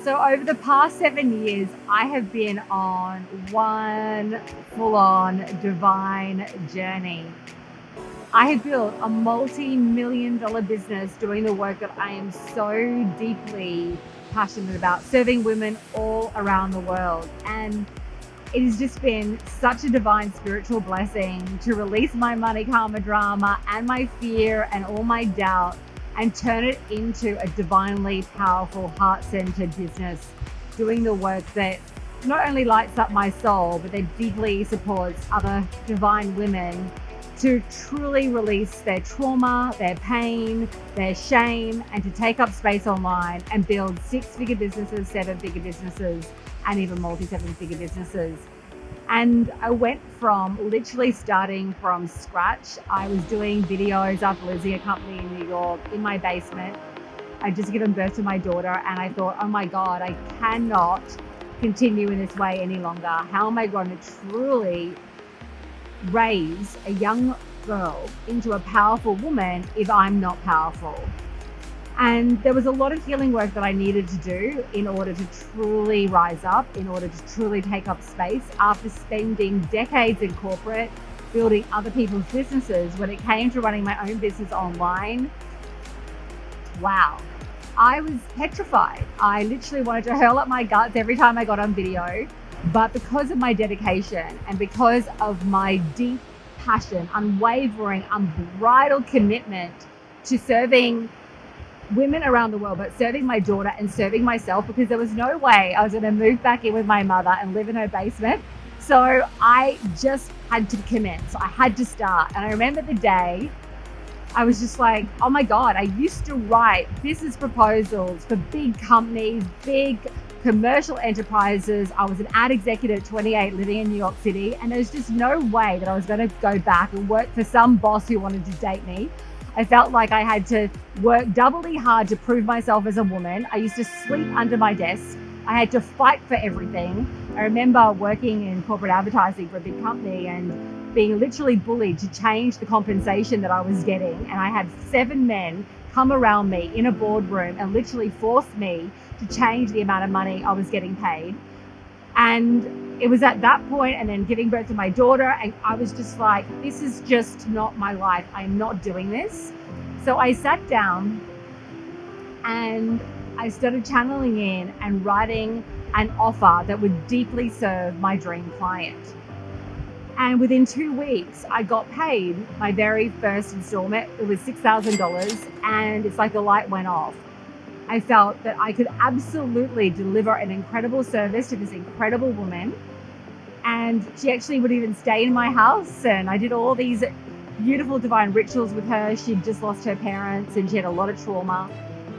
So over the past 7 years, I have been on one full-on divine journey. I have built a multi-million dollar business doing the work that I am so deeply passionate about, serving women all around the world. And it has just been such a divine spiritual blessing to release my money karma drama and my fear and all my doubt and turn it into a divinely powerful, heart-centered business, doing the work that not only lights up my soul, but that deeply supports other divine women to truly release their trauma, their pain, their shame, and to take up space online and build six-figure businesses, seven-figure businesses, and even multi-seven-figure businesses. And I went from literally starting from scratch. I was doing videos after losing a company in New York in my basement. I just given birth to my daughter, and I thought, oh my God, I cannot continue in this way any longer. How am I going to truly raise a young girl into a powerful woman if I'm not powerful? And there was a lot of healing work that I needed to do in order to truly rise up, in order to truly take up space after spending decades in corporate, building other people's businesses. When it came to running my own business online, wow, I was petrified. I literally wanted to hurl up my guts every time I got on video. But because of my dedication and because of my deep passion, unwavering, unbridled commitment to serving women around the world, but serving my daughter and serving myself, because there was no way I was going to move back in with my mother and live in her basement. So I just had to commence. I had to start. And I remember the day I was just like, oh my God, I used to write business proposals for big companies, big commercial enterprises. I was an ad executive at 28 living in New York City. And there's just no way that I was going to go back and work for some boss who wanted to date me. I felt like I had to work doubly hard to prove myself as a woman. I used to sleep under my desk. I had to fight for everything. I remember working in corporate advertising for a big company and being literally bullied to change the compensation that I was getting. And I had 7 men come around me in a boardroom and literally force me to change the amount of money I was getting paid. And it was at that point, and then giving birth to my daughter, and I was just like, this is just not my life. I'm not doing this. So I sat down and I started channeling in and writing an offer that would deeply serve my dream client. And within 2 weeks, I got paid my very first installment. It was $6,000, and it's like the light went off. I felt that I could absolutely deliver an incredible service to this incredible woman. And she actually would even stay in my house. And I did all these beautiful divine rituals with her. She'd just lost her parents and she had a lot of trauma.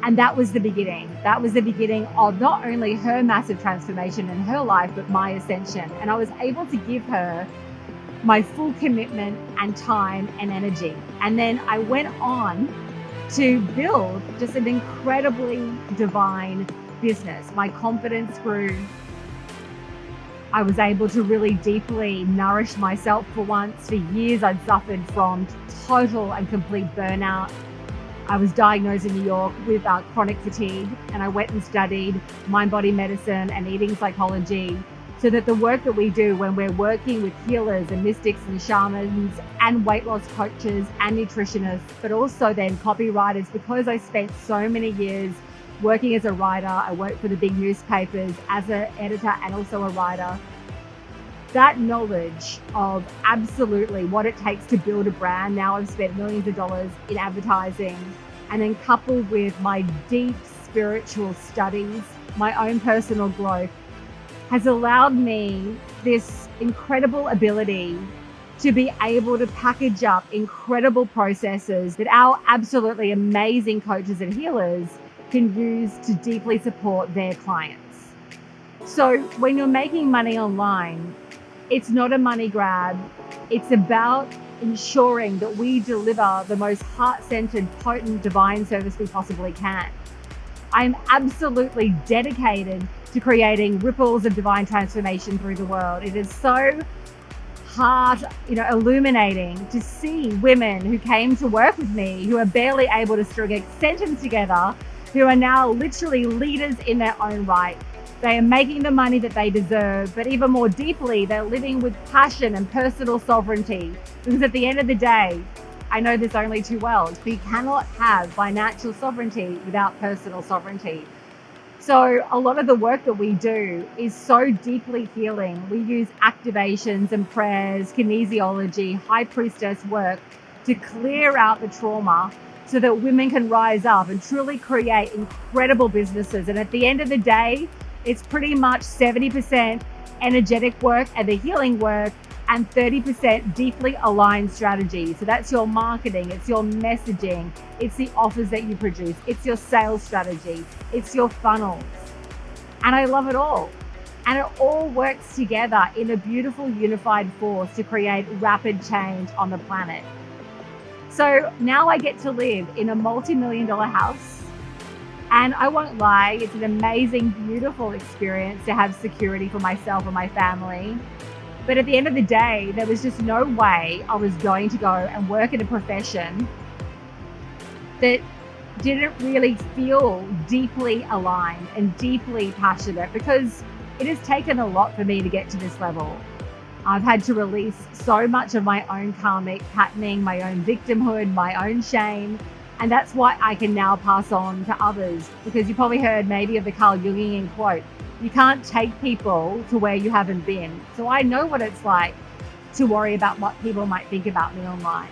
And that was the beginning. That was the beginning of not only her massive transformation in her life, but my ascension. And I was able to give her my full commitment and time and energy. And then I went on to build just an incredibly divine business. My confidence grew. I was able to really deeply nourish myself for once. For years, I'd suffered from total and complete burnout. I was diagnosed in New York with chronic fatigue, and I went and studied mind-body medicine and eating psychology, so that the work that we do when we're working with healers and mystics and shamans and weight loss coaches and nutritionists, but also then copywriters, because I spent so many years working as a writer. I worked for the big newspapers as an editor and also a writer. That knowledge of absolutely what it takes to build a brand. Now I've spent millions of dollars in advertising, and then coupled with my deep spiritual studies, my own personal growth, has allowed me this incredible ability to be able to package up incredible processes that our absolutely amazing coaches and healers can use to deeply support their clients. So when you're making money online, it's not a money grab. It's about ensuring that we deliver the most heart-centered, potent, divine service we possibly can. I'm absolutely dedicated to creating ripples of divine transformation through the world. It is so heart, illuminating to see women who came to work with me who are barely able to string a sentence together who are now literally leaders in their own right. They are making the money that they deserve, but even more deeply, they're living with passion and personal sovereignty. Because at the end of the day, I know this only too well, we cannot have financial sovereignty without personal sovereignty. So a lot of the work that we do is so deeply healing. We use activations and prayers, kinesiology, high priestess work to clear out the trauma so that women can rise up and truly create incredible businesses. And at the end of the day, it's pretty much 70% energetic work and the healing work, and 30% deeply aligned strategy. So that's your marketing, it's your messaging, it's the offers that you produce, it's your sales strategy, it's your funnels. And I love it all. And it all works together in a beautiful unified force to create rapid change on the planet. So now I get to live in a multi-million-dollar house. And I won't lie, it's an amazing, beautiful experience to have security for myself and my family. But at the end of the day, there was just no way I was going to go and work in a profession that didn't really feel deeply aligned and deeply passionate, because it has taken a lot for me to get to this level. I've had to release so much of my own karmic patterning, my own victimhood, my own shame. And that's why I can now pass on to others, because you probably heard maybe of the Carl Jungian quote, you can't take people to where you haven't been. So I know what it's like to worry about what people might think about me online.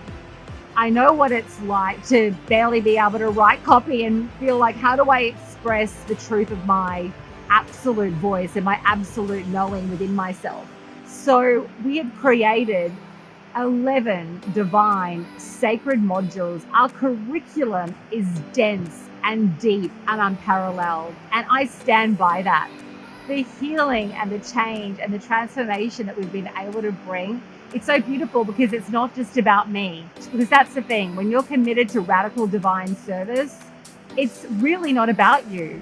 I know what it's like to barely be able to write copy and feel like, how do I express the truth of my absolute voice and my absolute knowing within myself? So we have created 11 divine sacred modules. Our curriculum is dense and deep and unparalleled, and I stand by that. The healing and the change and the transformation that we've been able to bring, it's so beautiful because it's not just about me. Because that's the thing, when you're committed to radical divine service, it's really not about you.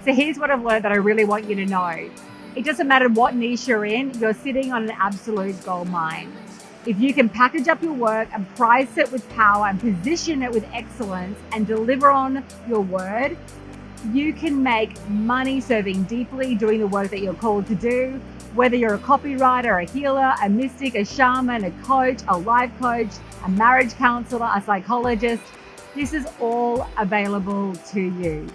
So here's what I've learned that I really want you to know. It doesn't matter what niche you're in, you're sitting on an absolute gold mine. If you can package up your work and price it with power and position it with excellence and deliver on your word, you can make money serving deeply, doing the work that you're called to do. Whether you're a copywriter, a healer, a mystic, a shaman, a coach, a life coach, a marriage counselor, a psychologist, this is all available to you.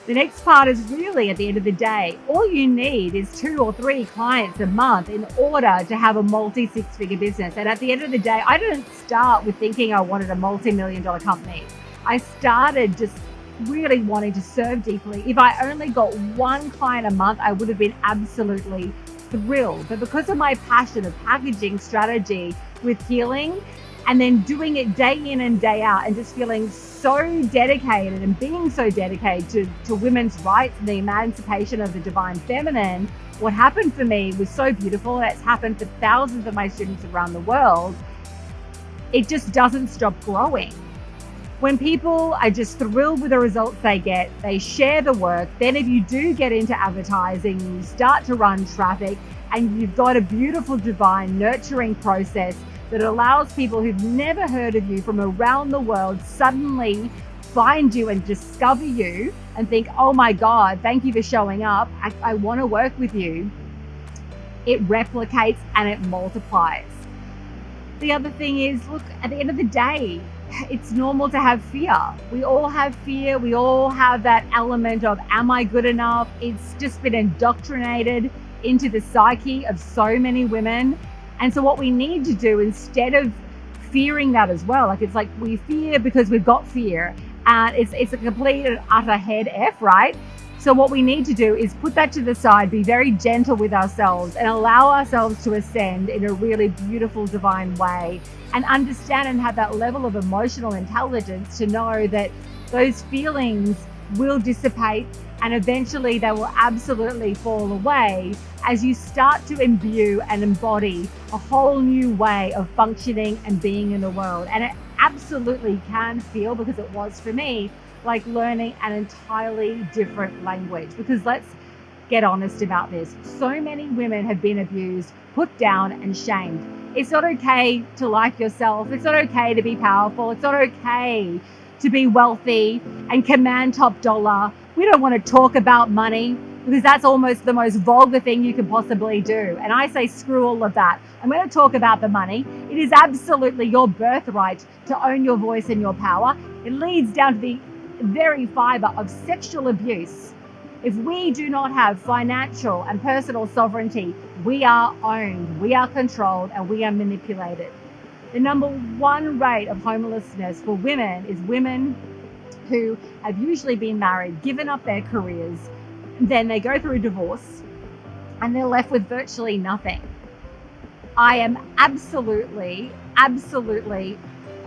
The next part is really, at the end of the day, all you need is 2 or 3 clients a month in order to have a multi-six-figure business. And at the end of the day, I didn't start with thinking I wanted a multi-million-dollar company. I started just really wanting to serve deeply. If I only got 1 client a month, I would have been absolutely thrilled. But because of my passion of packaging strategy with healing and then doing it day in and day out and just feeling so dedicated and being so dedicated to women's rights and the emancipation of the divine feminine, what happened for me was so beautiful. It's happened for thousands of my students around the world. It just doesn't stop growing. When people are just thrilled with the results they get, they share the work. Then if you do get into advertising, you start to run traffic, and you've got a beautiful, divine, nurturing process that allows people who've never heard of you from around the world suddenly find you and discover you and think, oh my God, thank you for showing up. I want to work with you. It replicates and it multiplies. The other thing is, look, at the end of the day, it's normal to have fear. We all have fear. We all have that element of, am I good enough? It's just been indoctrinated into the psyche of so many women. And so what we need to do, instead of fearing that as well, like it's like we fear because we've got fear, and it's a complete and utter head F, right? So what we need to do is put that to the side, be very gentle with ourselves and allow ourselves to ascend in a really beautiful, divine way, and understand and have that level of emotional intelligence to know that those feelings will dissipate and eventually they will absolutely fall away as you start to imbue and embody a whole new way of functioning and being in the world. And it absolutely can feel, because it was for me, like learning an entirely different language. Because let's get honest about this. So many women have been abused, put down and shamed. It's not okay to like yourself. It's not okay to be powerful. It's not okay to be wealthy and command top dollar. We don't want to talk about money because that's almost the most vulgar thing you could possibly do. And I say, screw all of that. I'm going to talk about the money. It is absolutely your birthright to own your voice and your power. It leads down to the very fiber of sexual abuse. If we do not have financial and personal sovereignty, we are owned, we are controlled, and we are manipulated. The number one rate of homelessness for women is women who have usually been married, given up their careers, then they go through divorce, and they're left with virtually nothing. I am absolutely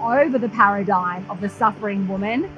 over the paradigm of the suffering woman,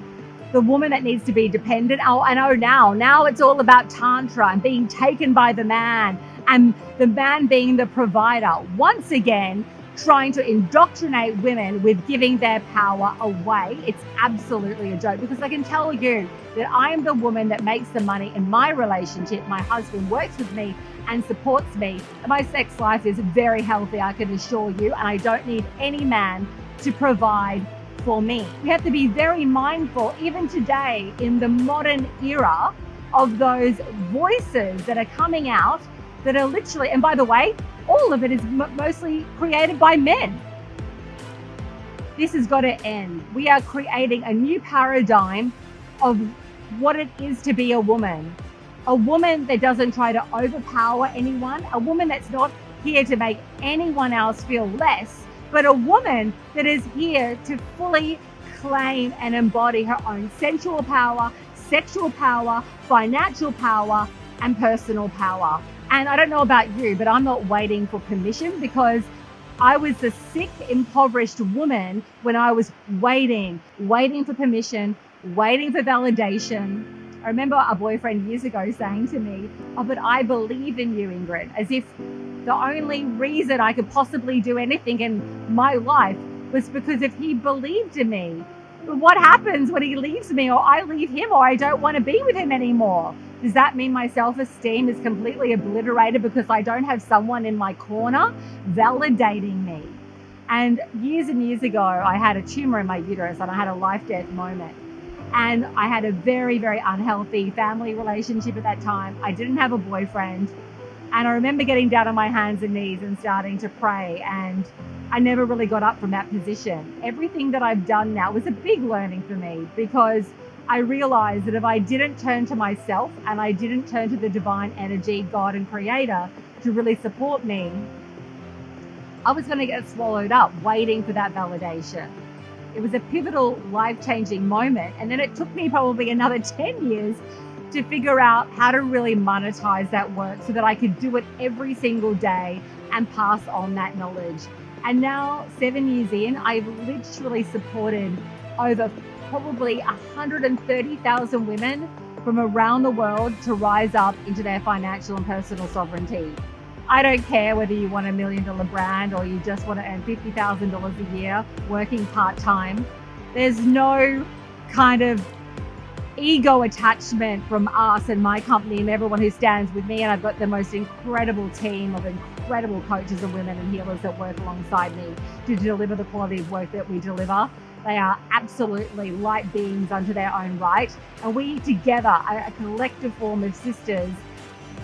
the woman that needs to be dependent. Oh, I know now it's all about tantra and being taken by the man, and the man being the provider. Once again, trying to indoctrinate women with giving their power away. It's absolutely a joke, because I can tell you that I am the woman that makes the money in my relationship. My husband works with me and supports me. My sex life is very healthy, I can assure you, and I don't need any man to provide for me. We have to be very mindful, even today in the modern era, of those voices that are coming out that are literally, and by the way, all of it is mostly created by men. This has got to end. We are creating a new paradigm of what it is to be a woman. A woman that doesn't try to overpower anyone, a woman that's not here to make anyone else feel less, but a woman that is here to fully claim and embody her own sensual power, sexual power, financial power, and personal power. And I don't know about you, but I'm not waiting for permission, because I was a sick, impoverished woman when I was waiting for permission, waiting for validation. I remember a boyfriend years ago saying to me, "Oh, but I believe in you, Ingrid," as if the only reason I could possibly do anything in my life was because if he believed in me. But what happens when he leaves me, or I leave him, or I don't want to be with him anymore? Does that mean my self-esteem is completely obliterated because I don't have someone in my corner validating me? And years ago, I had a tumor in my uterus and I had a life-death moment. And I had a very, very unhealthy family relationship at that time. I didn't have a boyfriend. And I remember getting down on my hands and knees and starting to pray. And I never really got up from that position. Everything that I've done now was a big learning for me, because I realized that if I didn't turn to myself and I didn't turn to the divine energy, God and Creator, to really support me, I was going to get swallowed up waiting for that validation. It was a pivotal, life-changing moment. And then it took me probably another 10 years to figure out how to really monetize that work so that I could do it every single day and pass on that knowledge. And now, 7 years in, I've literally supported over probably 130,000 women from around the world to rise up into their financial and personal sovereignty. I don't care whether you want $1 million brand or you just want to earn $50,000 a year working part-time. There's no kind of ego attachment from us and my company and everyone who stands with me. And I've got the most incredible team of incredible coaches and women and healers that work alongside me to deliver the quality of work that we deliver. They are absolutely light beings unto their own right. And we together are a collective form of sisters,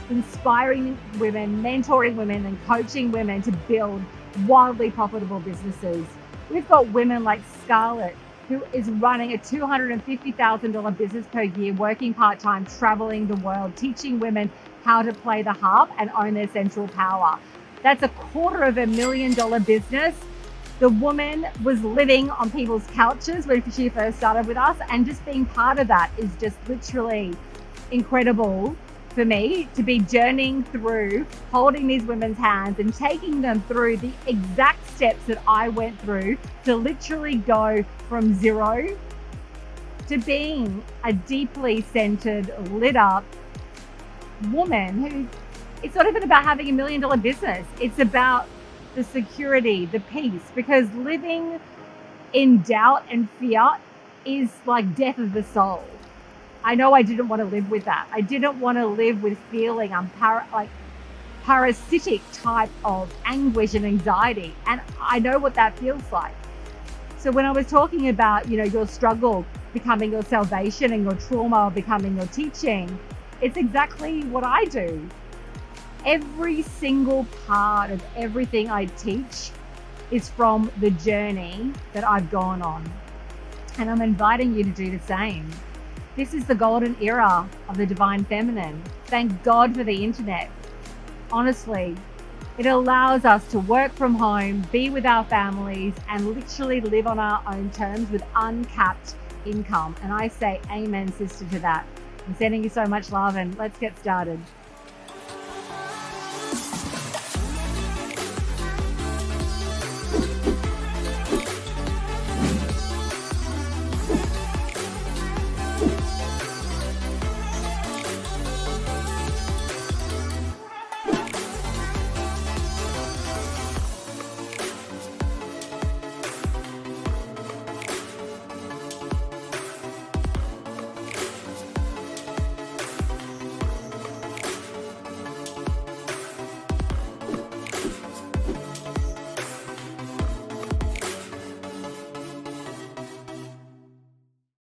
inspiring women, mentoring women, and coaching women to build wildly profitable businesses. We've got women like Scarlett, who is running a $250,000 business per year, working part-time, traveling the world, teaching women how to play the harp and own their sensual power. That's a $250,000 business. The woman was living on people's couches when she first started with us, and just being part of that is just literally incredible for me, to be journeying through, holding these women's hands and taking them through the exact steps that I went through to literally go from zero to being a deeply centered, lit up woman who, it's not even about having $1 million business. It's about the security, the peace, because living in doubt and fear is like death of the soul. I know I didn't want to live with that. I didn't want to live with feeling parasitic type of anguish and anxiety. And I know what that feels like. So when I was talking about, your struggle becoming your salvation and your trauma becoming your teaching, it's exactly what I do. Every single part of everything I teach is from the journey that I've gone on. And I'm inviting you to do the same. This is the golden era of the divine feminine. Thank God for the internet. Honestly, it allows us to work from home, be with our families, and literally live on our own terms with uncapped income. And I say amen, sister, to that. I'm sending you so much love, and let's get started.